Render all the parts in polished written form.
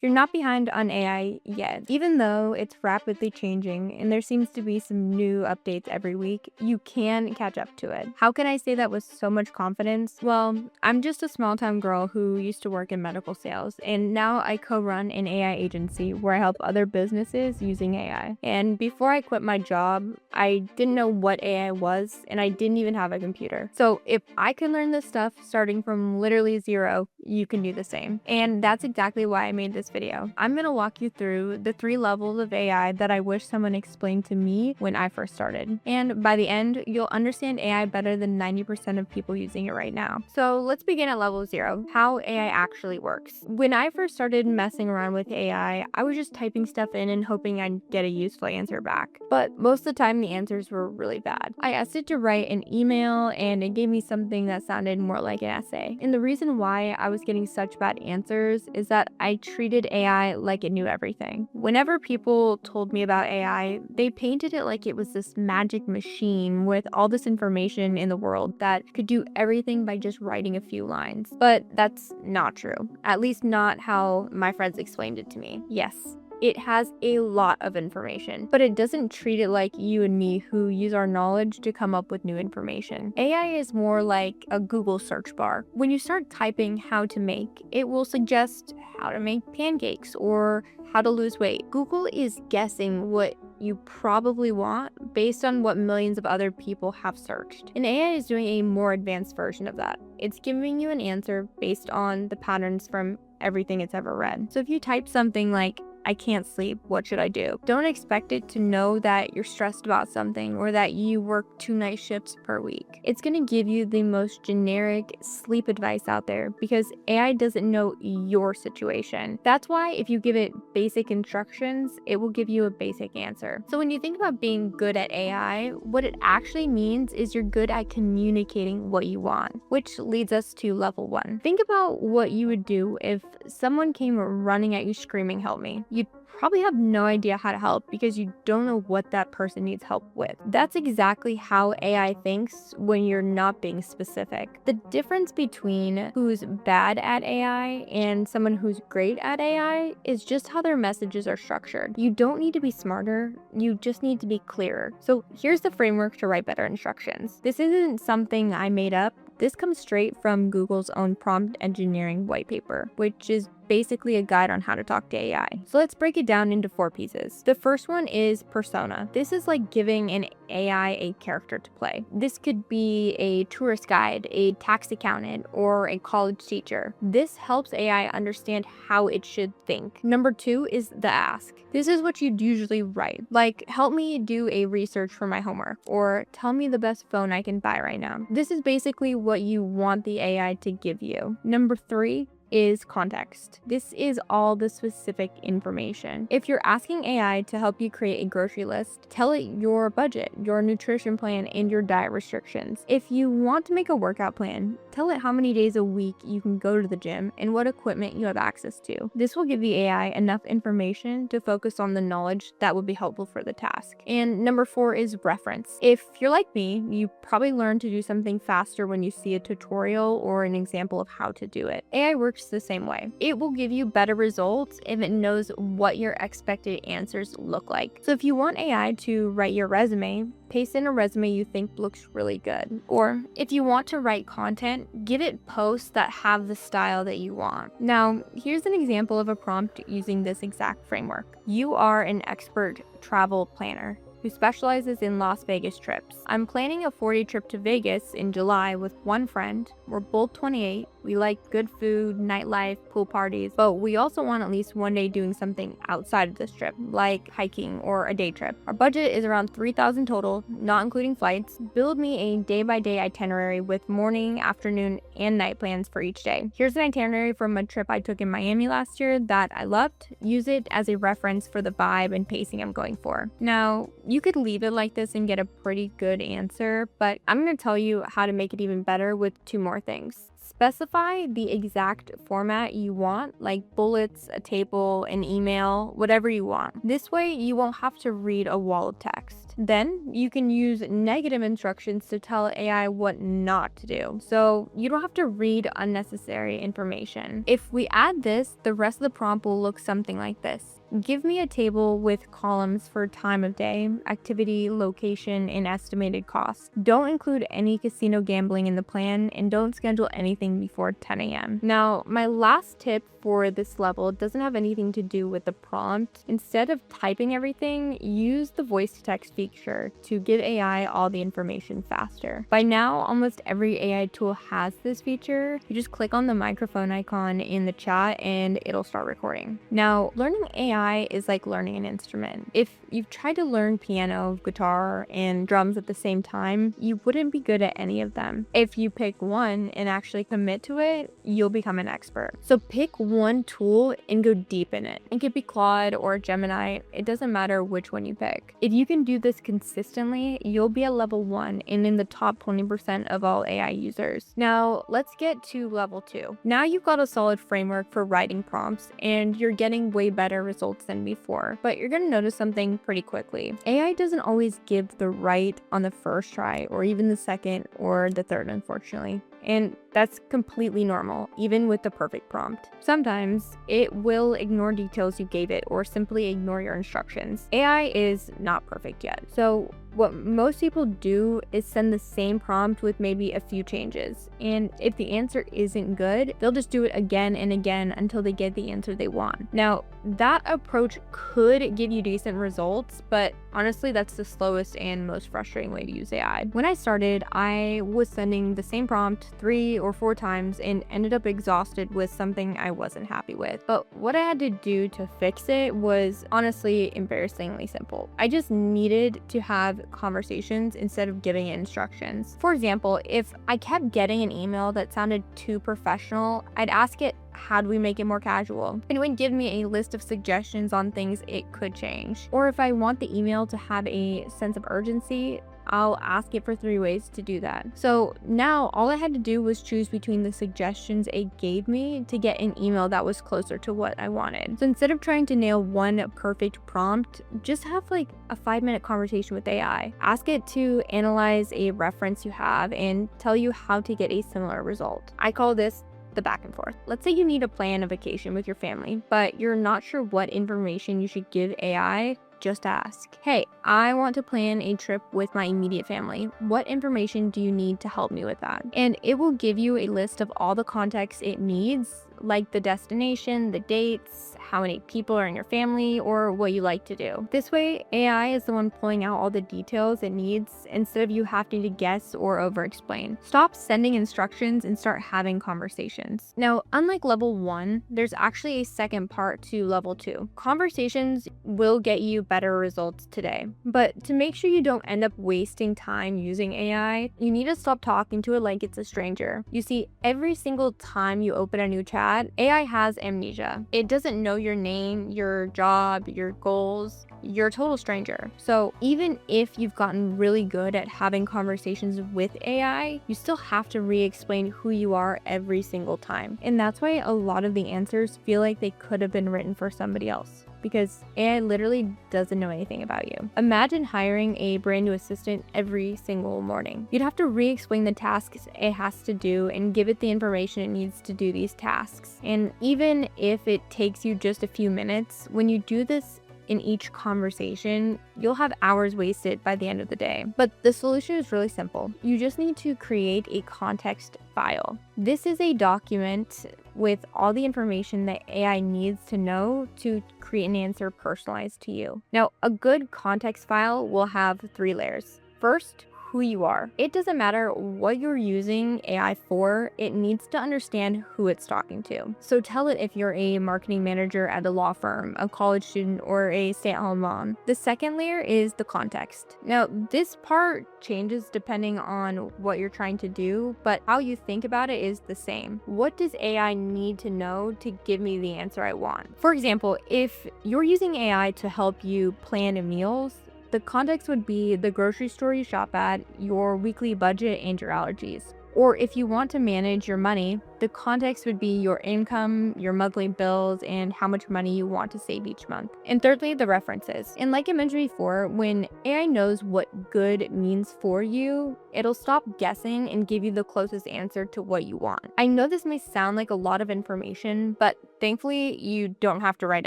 You're not behind on AI yet. Even though it's rapidly changing and there seems to be some new updates every week, you can catch up to it. How can I say that with so much confidence? Well, I'm just a small-town girl who used to work in medical sales, and now I co-run an AI agency where I help other businesses using AI. And before I quit my job, I didn't know what AI was, and I didn't even have a computer. So if I can learn this stuff starting from literally zero, you can do the same. And that's exactly why I made this video. I'm gonna walk you through the 3 levels of AI that I wish someone explained to me when I first started. And by the end, you'll understand AI better than 90% of people using it right now. So let's begin at level 0, how AI actually works. When I first started messing around with AI, I was just typing stuff in and hoping I'd get a useful answer back. But most of the time, the answers were really bad. I asked it to write an email and it gave me something that sounded more like an essay. And the reason why I was getting such bad answers is that I treated AI like it knew everything. Whenever people told me about AI, they painted it like it was this magic machine with all this information in the world that could do everything by just writing a few lines. But that's not true. At least not how my friends explained it to me. Yes, it has a lot of information, but it doesn't treat it like you and me who use our knowledge to come up with new information. AI is more like a Google search bar. When you start typing how to make, it will suggest how to make pancakes or how to lose weight. Google is guessing what you probably want based on what millions of other people have searched. And AI is doing a more advanced version of that. It's giving you an answer based on the patterns from everything it's ever read. So if you type something like, I can't sleep, what should I do? Don't expect it to know that you're stressed about something or that you work 2 night shifts per week. It's going to give you the most generic sleep advice out there because AI doesn't know your situation. That's why if you give it basic instructions, it will give you a basic answer. So when you think about being good at AI, what it actually means is you're good at communicating what you want, which leads us to level 1. Think about what you would do if someone came running at you screaming, "Help me." You'd probably have no idea how to help because you don't know what that person needs help with. That's exactly how AI thinks when you're not being specific. The difference between who's bad at AI and someone who's great at AI is just how their messages are structured. You don't need to be smarter, you just need to be clearer. So here's the framework to write better instructions. This isn't something I made up. This comes straight from Google's own prompt engineering white paper, which is basically a guide on how to talk to AI. So let's break it down into 4 pieces. The first one is persona. This is like giving an AI a character to play. This could be a tourist guide, a tax accountant, or a college teacher. This helps AI understand how it should think. Number 2 is the ask. This is what you'd usually write, like, help me do a research for my homework, or tell me the best phone I can buy right now. This is basically what you want the AI to give you. Number 3 is context. This is all the specific information. If you're asking AI to help you create a grocery list, tell it your budget, your nutrition plan, and your diet restrictions. If you want to make a workout plan, tell it how many days a week you can go to the gym and what equipment you have access to. This will give the AI enough information to focus on the knowledge that would be helpful for the task. And number 4 is reference. If you're like me, you probably learn to do something faster when you see a tutorial or an example of how to do it. AI works the same way. It will give you better results if it knows what your expected answers look like. So if you want AI to write your resume, paste in a resume you think looks really good. Or if you want to write content, give it posts that have the style that you want. Now, here's an example of a prompt using this exact framework. You are an expert travel planner who specializes in Las Vegas trips. I'm planning a 4-day trip to Vegas in July with one friend. We're both 28. We like good food, nightlife, pool parties, but we also want at least one day doing something outside of this trip, like hiking or a day trip. Our budget is around $3,000 total, not including flights. Build me a day-by-day itinerary with morning, afternoon, and night plans for each day. Here's an itinerary from a trip I took in Miami last year that I loved. Use it as a reference for the vibe and pacing I'm going for. Now, you could leave it like this and get a pretty good answer, but I'm going to tell you how to make it even better with 2 more things. Specify the exact format you want, like bullets, a table, an email, whatever you want. This way, you won't have to read a wall of text. Then you can use negative instructions to tell AI what not to do, so you don't have to read unnecessary information. If we add this, the rest of the prompt will look something like this. Give me a table with columns for time of day, activity, location, and estimated cost. Don't include any casino gambling in the plan, and don't schedule anything before 10 a.m. Now, my last tip for this level doesn't have anything to do with the prompt. Instead of typing everything, use the voice-to-text feature to give AI all the information faster. By now, almost every AI tool has this feature. You just click on the microphone icon in the chat and it'll start recording. Now, learning AI is like learning an instrument. If you've tried to learn piano, guitar, and drums at the same time, you wouldn't be good at any of them. If you pick one and actually commit to it, you'll become an expert. So pick one tool and go deep in it. It could be Claude or Gemini. It doesn't matter which one you pick. If you can do this consistently, you'll be at level 1 and in the top 20% of all AI users. Now, let's get to level 2. Now you've got a solid framework for writing prompts and you're getting way better results than before, but you're gonna notice something pretty quickly. AI doesn't always give the right on the first try or even the second or the third, unfortunately. And that's completely normal, even with the perfect prompt. Sometimes it will ignore details you gave it or simply ignore your instructions. AI is not perfect yet. So what most people do is send the same prompt with maybe a few changes. And if the answer isn't good, they'll just do it again and again until they get the answer they want. Now, that approach could give you decent results, but honestly, that's the slowest and most frustrating way to use AI. When I started, I was sending the same prompt 3 or 4 times and ended up exhausted with something I wasn't happy with. But what I had to do to fix it was honestly embarrassingly simple. I just needed to have conversations instead of giving it instructions. For example, if I kept getting an email that sounded too professional, I'd ask it, how do we make it more casual? And it would give me a list of suggestions on things it could change. Or if I want the email to have a sense of urgency, I'll ask it for 3 ways to do that. So now all I had to do was choose between the suggestions it gave me to get an email that was closer to what I wanted. So instead of trying to nail one perfect prompt, just have like a 5-minute conversation with AI. Ask it to analyze a reference you have and tell you how to get a similar result. I call this the back and forth. Let's say you need to plan a vacation with your family, but you're not sure what information you should give AI. Just ask, hey, I want to plan a trip with my immediate family. What information do you need to help me with that? And it will give you a list of all the context it needs, like the destination, the dates, how many people are in your family, or what you like to do. This way, AI is the one pulling out all the details it needs instead of you having to guess or over-explain. Stop sending instructions and start having conversations. Now, unlike level 1, there's actually a second part to level 2. Conversations will get you better results today, but to make sure you don't end up wasting time using AI, you need to stop talking to it like it's a stranger. You see, every single time you open a new chat, AI has amnesia. It doesn't know your name, your job, your goals. You're a total stranger. So even if you've gotten really good at having conversations with AI, you still have to re-explain who you are every single time. And that's why a lot of the answers feel like they could have been written for somebody else, because AI literally doesn't know anything about you. Imagine hiring a brand new assistant every single morning. You'd have to re-explain the tasks it has to do and give it the information it needs to do these tasks. And even if it takes you just a few minutes, when you do this in each conversation, you'll have hours wasted by the end of the day. But the solution is really simple. You just need to create a context file. This is a document with all the information that AI needs to know to create an answer personalized to you. Now, a good context file will have 3 layers. First, who you are. It doesn't matter what you're using AI for, it needs to understand who it's talking to. So tell it if you're a marketing manager at a law firm, a college student, or a stay-at-home mom. The second layer is the context. Now, this part changes depending on what you're trying to do, but how you think about it is the same. What does AI need to know to give me the answer I want? For example, if you're using AI to help you plan meals, the context would be the grocery store you shop at, your weekly budget, and your allergies. Or if you want to manage your money, the context would be your income, your monthly bills, and how much money you want to save each month. And thirdly, the references. And like I mentioned before, when AI knows what good means for you, it'll stop guessing and give you the closest answer to what you want. I know this may sound like a lot of information, but thankfully you don't have to write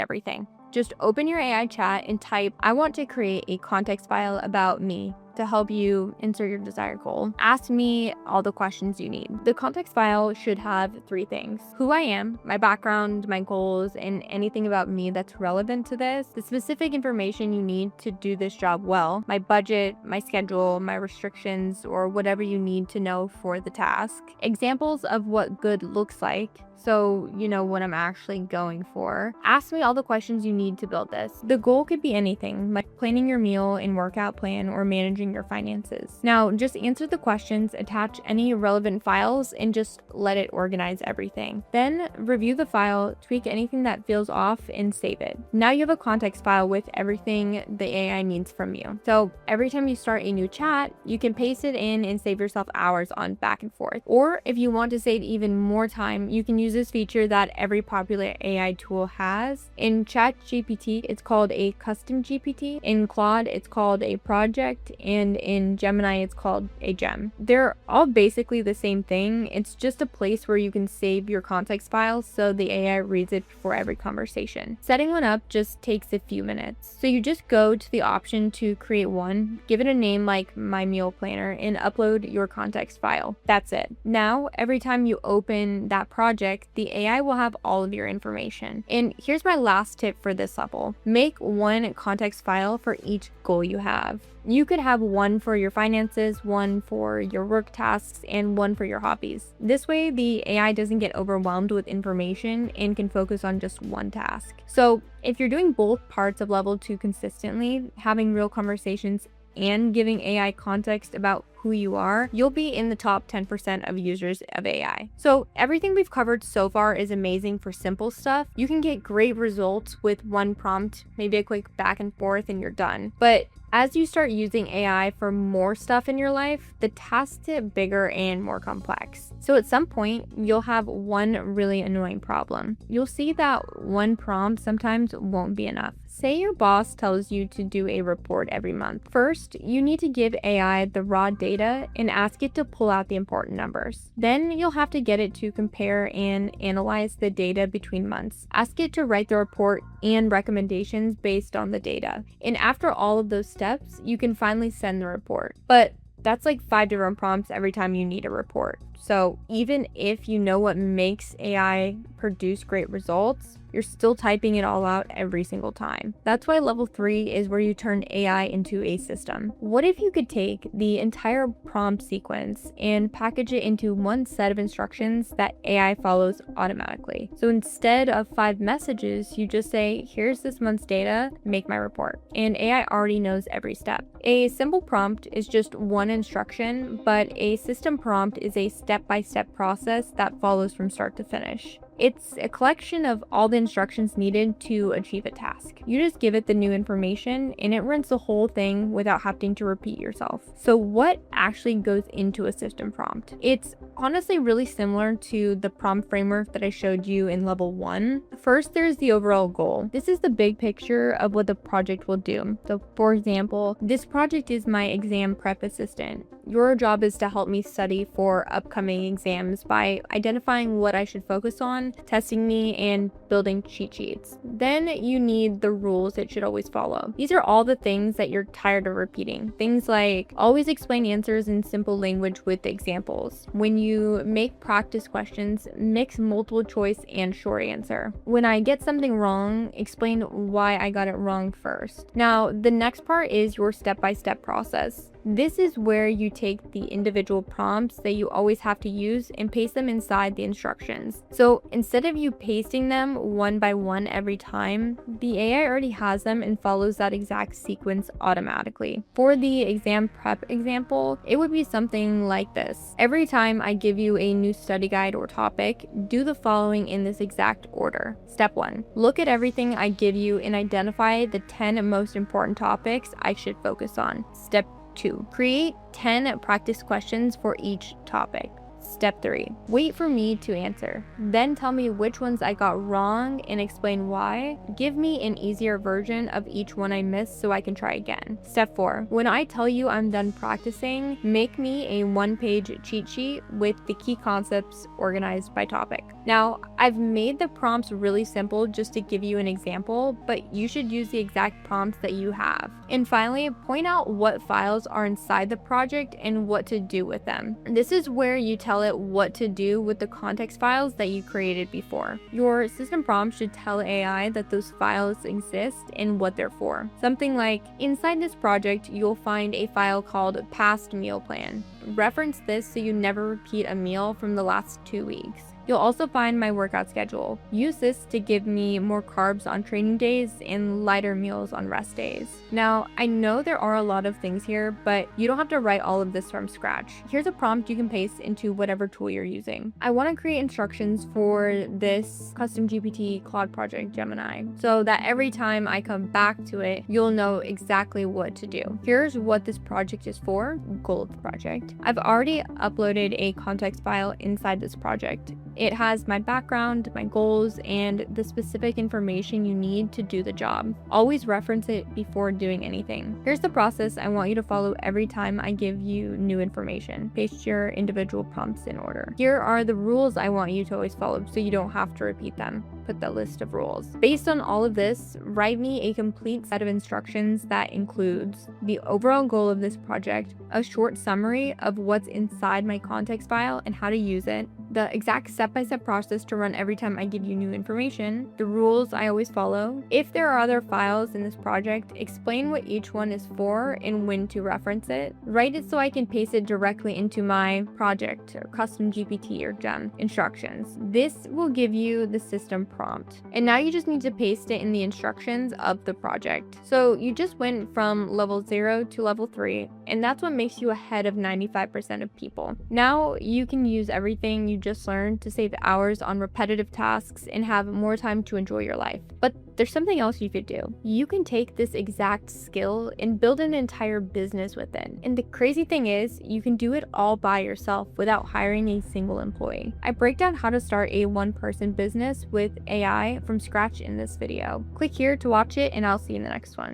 everything. Just open your AI chat and type, "I want to create a context file about me," to help you insert your desired goal. Ask me all the questions you need. The context file should have 3 things: who I am, my background, my goals, and anything about me that's relevant to this, the specific information you need to do this job well, my budget, my schedule, my restrictions, or whatever you need to know for the task, examples of what good looks like, so you know what I'm actually going for. Ask me all the questions you need to build this. The goal could be anything, like planning your meal and workout plan or managing your finances. Now, just answer the questions, attach any relevant files, and just let it organize everything. Then review the file, tweak anything that feels off, and save it. Now you have a context file with everything the AI needs from you. So every time you start a new chat, you can paste it in and save yourself hours on back and forth. Or if you want to save even more time, you can use this feature that every popular AI tool has. In ChatGPT, it's called a custom GPT. In Claude, it's called a project. And in Gemini, it's called a gem. They're all basically the same thing. It's just a place where you can save your context files so the AI reads it before every conversation. Setting one up just takes a few minutes. So you just go to the option to create one, give it a name like My Meal Planner, and upload your context file. That's it. Now, every time you open that project, the AI will have all of your information. And here's my last tip for this level. Make one context file for each goal you have. You could have one for your finances, one for your work tasks, and one for your hobbies. This way, the AI doesn't get overwhelmed with information and can focus on just one task. So if you're doing both parts of level 2 consistently, having real conversations and giving AI context about who you are, you'll be in the top 10% of users of AI. So everything we've covered so far is amazing for simple stuff. You can get great results with one prompt, maybe a quick back and forth, and you're done. But as you start using AI for more stuff in your life, the tasks get bigger and more complex. So at some point, you'll have one really annoying problem. You'll see that one prompt sometimes won't be enough. Say your boss tells you to do a report every month. First, you need to give AI the raw data and ask it to pull out the important numbers. Then you'll have to get it to compare and analyze the data between months. Ask it to write the report and recommendations based on the data. And after all of those steps, you can finally send the report. But that's like 5 different prompts every time you need a report. So even if you know what makes AI produce great results, you're still typing it all out every single time. That's why level 3 is where you turn AI into a system. What if you could take the entire prompt sequence and package it into one set of instructions that AI follows automatically? So instead of 5 messages, you just say, "Here's this month's data, make my report." And AI already knows every step. A simple prompt is just one instruction, but a system prompt is a step-by-step process that follows from start to finish. It's a collection of all the instructions needed to achieve a task. You just give it the new information and it runs the whole thing without having to repeat yourself. So what actually goes into a system prompt? It's honestly really similar to the prompt framework that I showed you in level 1. First, there's the overall goal. This is the big picture of what the project will do. So for example, this project is my exam prep assistant. Your job is to help me study for upcoming exams by identifying what I should focus on, testing me, and building cheat sheets. Then you need the rules it should always follow. These are all the things that you're tired of repeating. Things like always explain answers in simple language with examples. When you make practice questions, mix multiple choice and short answer. When I get something wrong, explain why I got it wrong first. Now, the next part is your step-by-step process. This is where you take the individual prompts that you always have to use and paste them inside the instructions. So instead of you pasting them one by one every time, the AI already has them and follows that exact sequence automatically. For the exam prep example, it would be something like this. Every time I give you a new study guide or topic, do the following in this exact order. Step 1, look at everything I give you and identify the 10 most important topics I should focus on. Step 2, create 10 practice questions for each topic. Step 3. Wait for me to answer. Then tell me which ones I got wrong and explain why. Give me an easier version of each one I missed so I can try again. Step 4. When I tell you I'm done practicing, make me a one-page cheat sheet with the key concepts organized by topic. Now, I've made the prompts really simple just to give you an example, but you should use the exact prompts that you have. And finally, point out what files are inside the project and what to do with them. This is where you tell it what to do with the context files that you created before. Your system prompt should tell AI that those files exist and what they're for. Something like, inside this project, you'll find a file called past meal plan. Reference this so you never repeat a meal from the last 2 weeks. You'll also find my workout schedule. Use this to give me more carbs on training days and lighter meals on rest days. Now, I know there are a lot of things here, but you don't have to write all of this from scratch. Here's a prompt you can paste into whatever tool you're using. I want to create instructions for this custom GPT Claude project Gemini, so that every time I come back to it, you'll know exactly what to do. Here's what this project is for, goal of the project. I've already uploaded a context file inside this project. It has my background, my goals, and the specific information you need to do the job. Always reference it before doing anything. Here's the process I want you to follow every time I give you new information. Paste your individual prompts in order. Here are the rules I want you to always follow so you don't have to repeat them. Put the list of rules. Based on all of this, write me a complete set of instructions that includes the overall goal of this project, a short summary of what's inside my context file and how to use it, the exact step-by-step process to run every time I give you new information, the rules I always follow. If there are other files in this project, explain what each one is for and when to reference it. Write it so I can paste it directly into my project or custom GPT or gem instructions. This will give you the system prompt. And now you just need to paste it in the instructions of the project. So you just went from level 0 to level 3, and that's what makes you ahead of 95% of people. Now you can use everything you just learned to save hours on repetitive tasks and have more time to enjoy your life. But there's something else you could do. You can take this exact skill and build an entire business with it. And the crazy thing is, you can do it all by yourself without hiring a single employee. I break down how to start a one-person business with AI from scratch in this video. Click here to watch it, and I'll see you in the next one.